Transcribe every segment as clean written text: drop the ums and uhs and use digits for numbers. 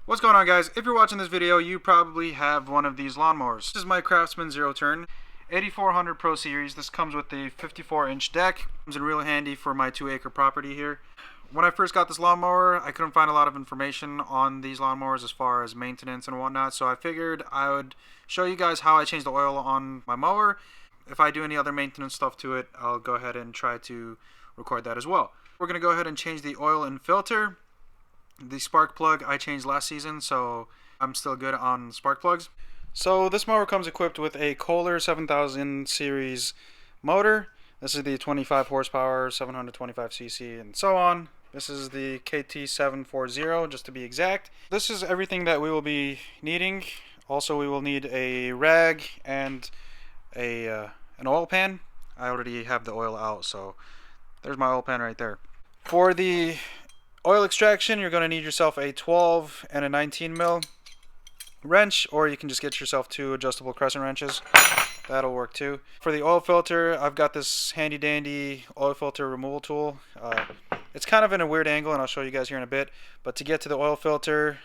What's going on, guys? If you're watching this video, you probably have one of these lawnmowers. This is my Craftsman zero turn 8400 Pro Series. This comes with the 54-inch deck. Comes in real handy for my 2-acre property here. When I first got this lawnmower, I couldn't find a lot of information on these lawnmowers as far as maintenance and whatnot, so I figured I would show you guys how I change the oil on my mower. If I do any other maintenance stuff to it, I'll go ahead and try to record that as well. We're going to go ahead and change the oil and filter. The spark plug I changed last season, so I'm still good on spark plugs. So this mower comes equipped with a Kohler 7000 series motor. This is the 25 horsepower, 725 cc, and so on. This is the KT740, just to be exact. This is everything that we will be needing. Also, we will need a rag and an oil pan. I already have the oil out, so there's my oil pan right there. For the oil extraction, you're going to need yourself a 12 and a 19 mil wrench, or you can just get yourself 2 adjustable crescent wrenches. That'll work too. For the oil filter, I've got this handy dandy oil filter removal tool. It's kind of in a weird angle, and I'll show you guys here in a bit, but to get to the oil filter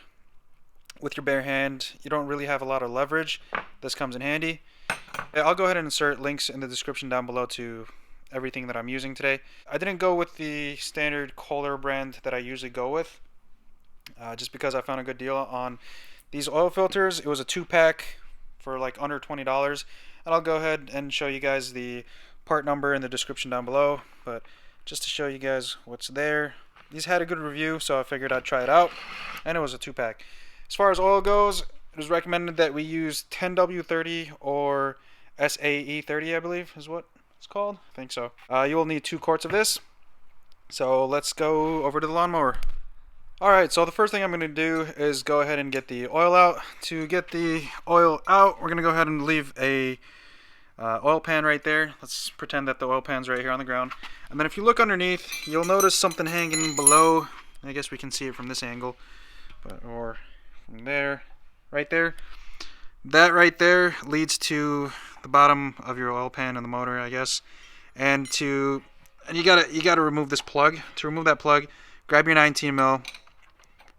with your bare hand, you don't really have a lot of leverage. This comes in handy. I'll go ahead and insert links in the description down below to everything that I'm using today. I didn't go with the standard Kohler brand that I usually go with, just because I found a good deal on these oil filters. It was a 2-pack for like under $20, and I'll go ahead and show you guys the part number in the description down below, but just to show you guys what's there. These had a good review, so I figured I'd try it out, and it was a 2-pack. As far as oil goes, it was recommended that we use 10W30 or SAE30, I believe is what it's called. I think so. You will need 2 quarts of this. So let's go over to the lawnmower. Alright, so the first thing I'm going to do is go ahead and get the oil out. To get the oil out, we're going to go ahead and leave a oil pan right there. Let's pretend that the oil pan's right here on the ground. And then if you look underneath, you'll notice something hanging below. I guess we can see it from this angle, or from there, right there. That right there leads to the bottom of your oil pan and the motor, I guess. And you gotta remove this plug. To remove that plug, grab your 19 mil.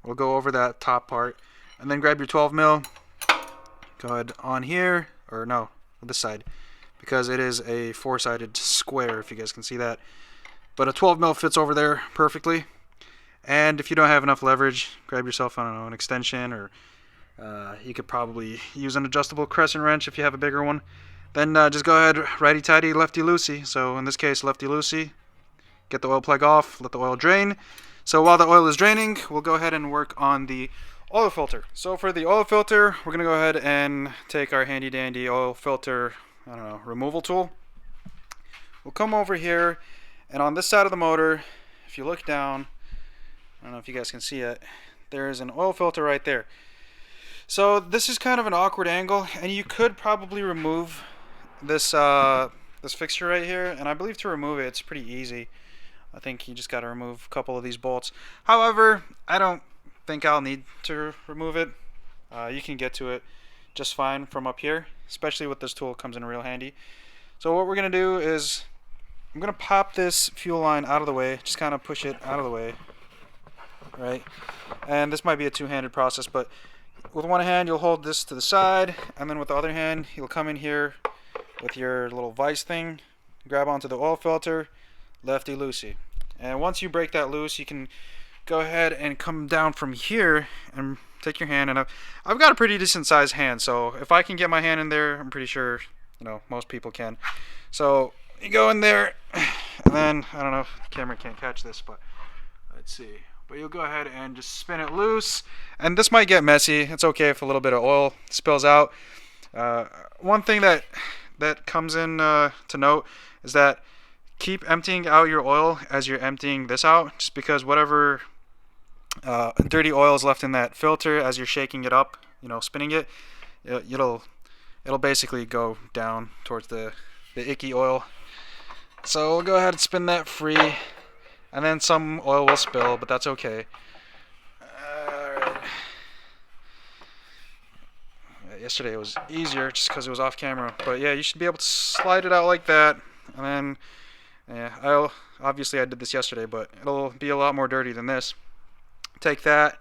We'll go over that top part, and then grab your 12 mil. Go ahead on here, or no, this side, because it is a 4-sided square, if you guys can see that. But a 12 mil fits over there perfectly. And if you don't have enough leverage, grab yourself, I don't know, an extension, or you could probably use an adjustable crescent wrench if you have a bigger one. Then just go ahead, righty-tighty, lefty-loosey. So in this case, lefty-loosey. Get the oil plug off, let the oil drain. So while the oil is draining, we'll go ahead and work on the oil filter. So for the oil filter, we're going to go ahead and take our handy-dandy oil filter, I don't know, removal tool. We'll come over here, and on this side of the motor, if you look down, I don't know if you guys can see it, there's an oil filter right there. So this is kind of an awkward angle, and you could probably remove this this fixture right here, and I believe to remove it, it's pretty easy. I think you just got to remove a couple of these bolts. However, I don't think I'll need to remove it. You can get to it just fine from up here, especially with this tool. It comes in real handy. So what we're going to do is I'm going to pop this fuel line out of the way, just kind of push it out of the way, right? And this might be a two-handed process, but with one hand you'll hold this to the side, and then with the other hand you'll come in here with your little vise thing, grab onto the oil filter, lefty-loosey. And once you break that loose, you can go ahead and come down from here and take your hand, and I've got a pretty decent sized hand, so if I can get my hand in there, I'm pretty sure, you know, most people can. So you go in there, and then, I don't know if the camera can't catch this, but let's see. But you'll go ahead and just spin it loose, and this might get messy. It's okay if a little bit of oil spills out. One thing that comes in to note is that keep emptying out your oil as you're emptying this out, just because whatever dirty oil is left in that filter as you're shaking it up, you know, spinning it, it'll basically go down towards the icky oil. So we'll go ahead and spin that free, and then some oil will spill, but that's okay. Alright. Yesterday it was easier just because it was off camera, but yeah, you should be able to slide it out like that, and then yeah, obviously I did this yesterday, but it'll be a lot more dirty than this. Take that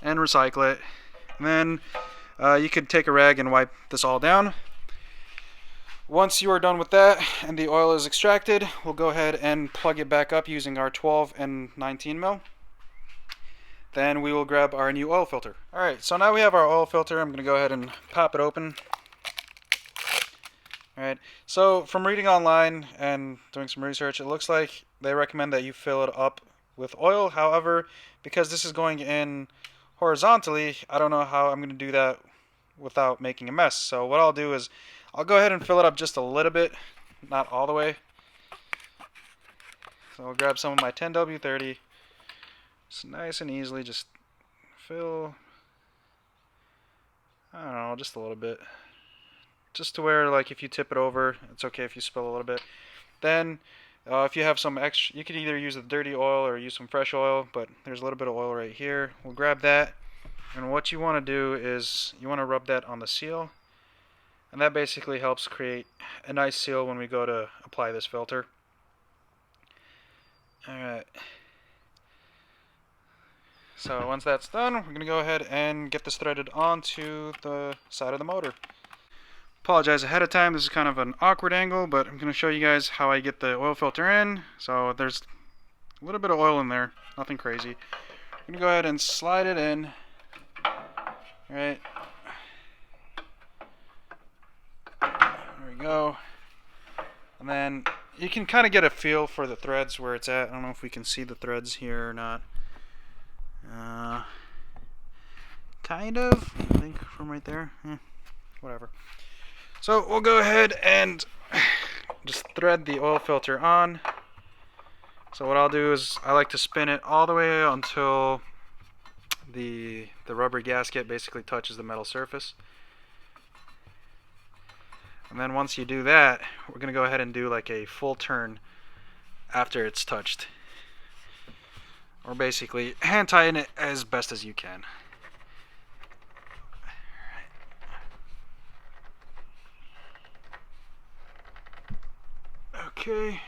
and recycle it, And then you could take a rag and wipe this all down. Once you are done with that and the oil is extracted, we'll go ahead and plug it back up using our 12 and 19 mil. Then we will grab our new oil filter. Alright, so now we have our oil filter. I'm going to go ahead and pop it open. Alright, so from reading online and doing some research, it looks like they recommend that you fill it up with oil. However, because this is going in horizontally, I don't know how I'm going to do that without making a mess. So what I'll do is I'll go ahead and fill it up just a little bit, not all the way. So I'll grab some of my 10W30. It's nice and easily just fill, I don't know, just a little bit. Just to where, like, if you tip it over, it's okay if you spill a little bit. Then, if you have some extra, you could either use the dirty oil or use some fresh oil, but there's a little bit of oil right here. We'll grab that, and what you want to do is you want to rub that on the seal, and that basically helps create a nice seal when we go to apply this filter. Alright. So once that's done, we're going to go ahead and get this threaded onto the side of the motor. Apologize ahead of time, this is kind of an awkward angle, but I'm going to show you guys how I get the oil filter in. So there's a little bit of oil in there, nothing crazy. I'm going to go ahead and slide it in. Alright. There we go. And then you can kind of get a feel for the threads where it's at. I don't know if we can see the threads here or not. Kind of, I think from right there. Whatever. So we'll go ahead and just thread the oil filter on. So what I'll do is I like to spin it all the way until the rubber gasket basically touches the metal surface. And then once you do that, we're going to go ahead and do like a full turn after it's touched. Or basically hand tighten it as best as you can. Okay.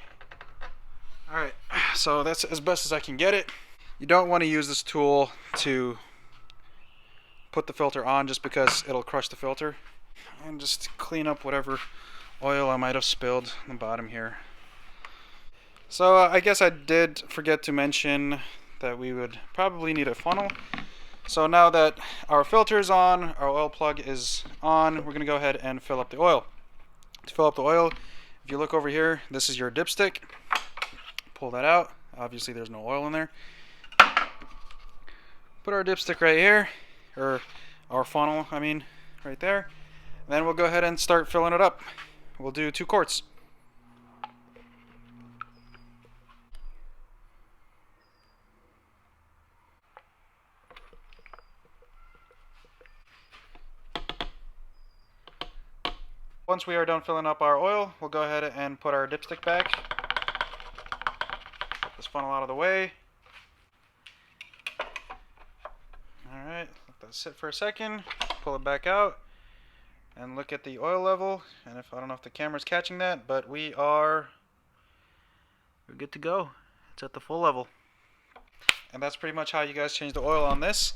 Alright, so that's as best as I can get it. You don't want to use this tool to put the filter on just because it'll crush the filter. And just clean up whatever oil I might have spilled on the bottom here. So I guess I did forget to mention that we would probably need a funnel. So now that our filter is on, our oil plug is on, we're going to go ahead and fill up the oil. To fill up the oil, if you look over here, this is your dipstick. Pull that out. Obviously there's no oil in there. Put our dipstick right here, or our funnel, I mean, right there. And then we'll go ahead and start filling it up. We'll do 2 quarts. Once we are done filling up our oil, we'll go ahead and put our dipstick back. Get this funnel out of the way. Alright, let that sit for a second. Pull it back out and look at the oil level. And I don't know if the camera's catching that, but we're good to go. It's at the full level. And that's pretty much how you guys change the oil on this.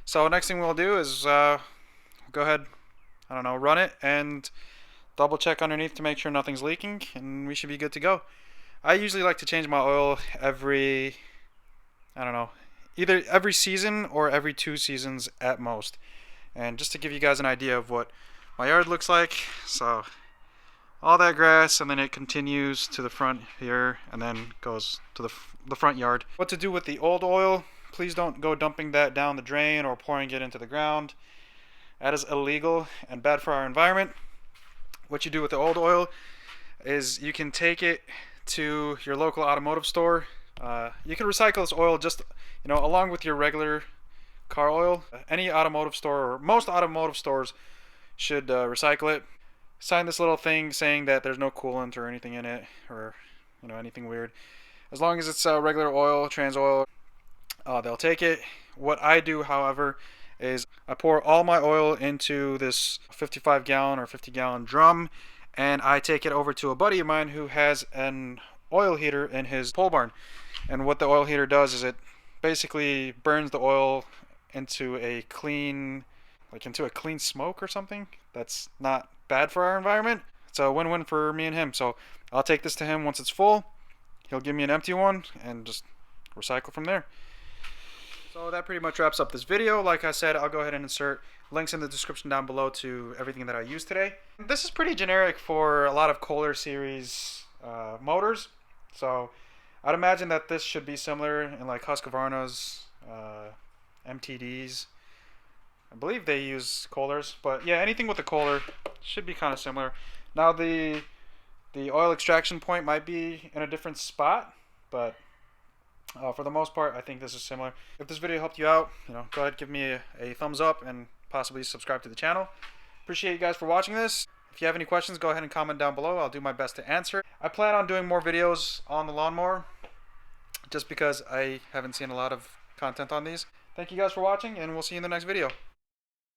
So next thing we'll do is go ahead, run it and double check underneath to make sure nothing's leaking, and we should be good to go. I usually like to change my oil every, either every season or every 2 seasons at most. And just to give you guys an idea of what my yard looks like, so all that grass, and then it continues to the front here and then goes to the front yard. What to do with the old oil: please don't go dumping that down the drain or pouring it into the ground. That is illegal and bad for our environment. What you do with the old oil is you can take it to your local automotive store. You can recycle this oil just, along with your regular car oil. Any automotive store, or most automotive stores, should recycle it. Sign this little thing saying that there's no coolant or anything in it, or anything weird. As long as it's regular oil, trans oil, they'll take it. What I do, however, is I pour all my oil into this 55 gallon or 50 gallon drum, and I take it over to a buddy of mine who has an oil heater in his pole barn. And what the oil heater does is it basically burns the oil into a clean like into a clean smoke or something. That's not bad for our environment. It's a win-win for me and him. So I'll take this to him once it's full. He'll give me an empty one and just recycle from there. So that pretty much wraps up this video. Like I said, I'll go ahead and insert links in the description down below to everything that I used today. This is pretty generic for a lot of Kohler series motors. So I'd imagine that this should be similar in like Husqvarna's, MTDs. I believe they use Kohlers, but yeah, anything with a Kohler should be kind of similar. Now the oil extraction point might be in a different spot, but for the most part, I think this is similar. If this video helped you out, go ahead, give me a thumbs up and possibly subscribe to the channel. Appreciate you guys for watching this. If you have any questions, go ahead and comment down below. I'll do my best to answer. I plan on doing more videos on the lawnmower just because I haven't seen a lot of content on these. Thank you guys for watching, and we'll see you in the next video.